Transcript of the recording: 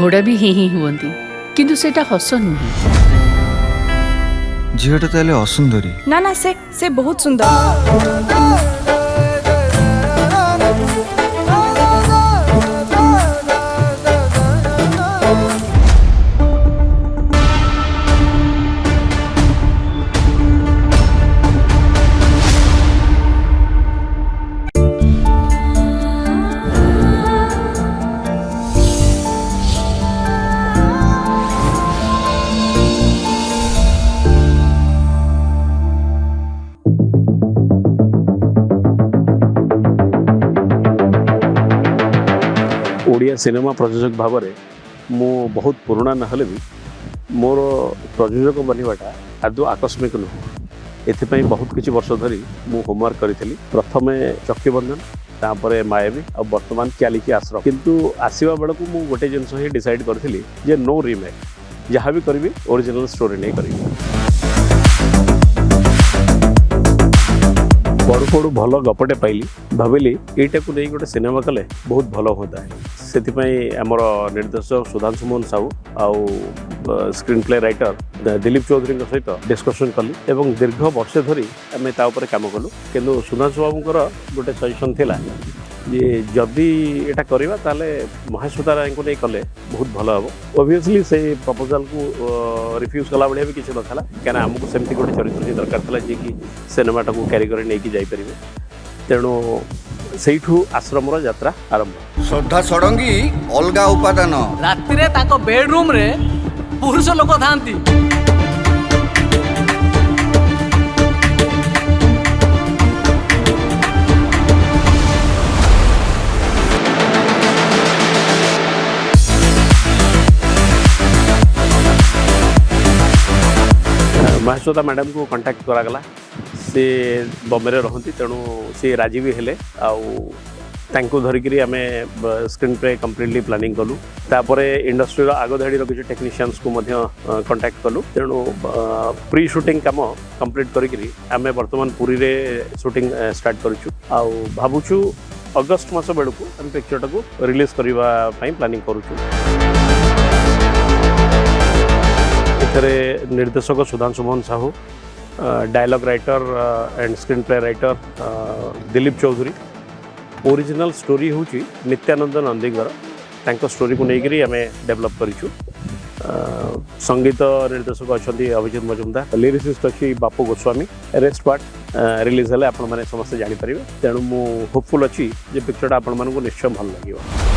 घोड़ा भी ही हुअंती किंतु सेटा हस नुहे। झीटा ताले असुंदरी ना ना से बहुत सुंदर। ओडिया सिनेमा प्रयोजक भाव में मु बहुत पुराना ना भी मोर प्रयोजक बनवाटा आदौ आकस्मिक नुह। एथिपाई बहुत किछि वर्ष धरी मु होमवर्क करी प्रथम चक्कीबंधन तापर मायावी और वर्तमान क्यालिकी आश्रम किंतु आसवा बेलू मु गोटे जिनस ही डिसाइड करी जे नो रिमेक जहाँ भी करी ओरिजिनल स्टोरी नहीं करी। पढ़ु पढ़ु भल गपटे पाइली भाविली यहीटा को नहीं गोटे सिनेमा कले बहुत भल होता है। से आमर निर्देशक सुधांशु मोहन साहू आउ screenplay writer Dilip Chaudhary सहित डिस्कसन कली एवं दीर्घ वर्ष धरी आम तापर कम कलु किंतु सुधांशु बाबूर गोटे सजेसन थिला जे जदि एटा करवा ताले महाश्वेता राय को नहीं कले बहुत भल हम। ओबियसली से प्रपोजाल को रिफ्यूज कला भाया भी किसी नाला क्या आमको सेमती गोटे चरित्र ही दरकार था जी कि सिनेमाटा को क्यारी कर नहीं जापर तेणु से आश्रम यात्रा आरंभ। श्रद्धा षडंगी अलगा उपादान रातिरे ताको बेडरूम रे पुरुष लोक थांती। महाश्वेता मैडम को कांटेक्ट करागला सी बॉम्बे रहती तेणु सी राजी भी हेले आउ धरिकी आम स्क्रीन प्ले कम्प्लीटली प्लानिंग कलु तापर इंडस्ट्री आग धाड़ी किसी टेक्नीशियंस को कांटेक्ट कलु तेणु प्री शूटिंग काम कंप्लीट करी आम बर्तमान पुरी रे शूटिंग स्टार्ट करूँ आउ भावुछु अगस्ट मास बेलू आम पिक्चर को रिलीज करने प्लानिंग करूँ। निर्देशक Sudhanshu Mohan Sahu dialogue writer and screenplay writer Dilip Chaudhary original story हूँ नित्यानंद नंदीगर तांको स्टोरी को लेकर आम डेभलप करूँ। संगीत निर्देशक अच्छा अभिजित मजुमदार लिरिसिस्ट अच्छी बापू गोस्वामी रेस्ट पार्ट रिलीज हेल्ले आपण मैंने समस्त जापर तेणु मु होपफुल अच्छी जे पिक्चरटा आपण मानक निश्चय भल लगे।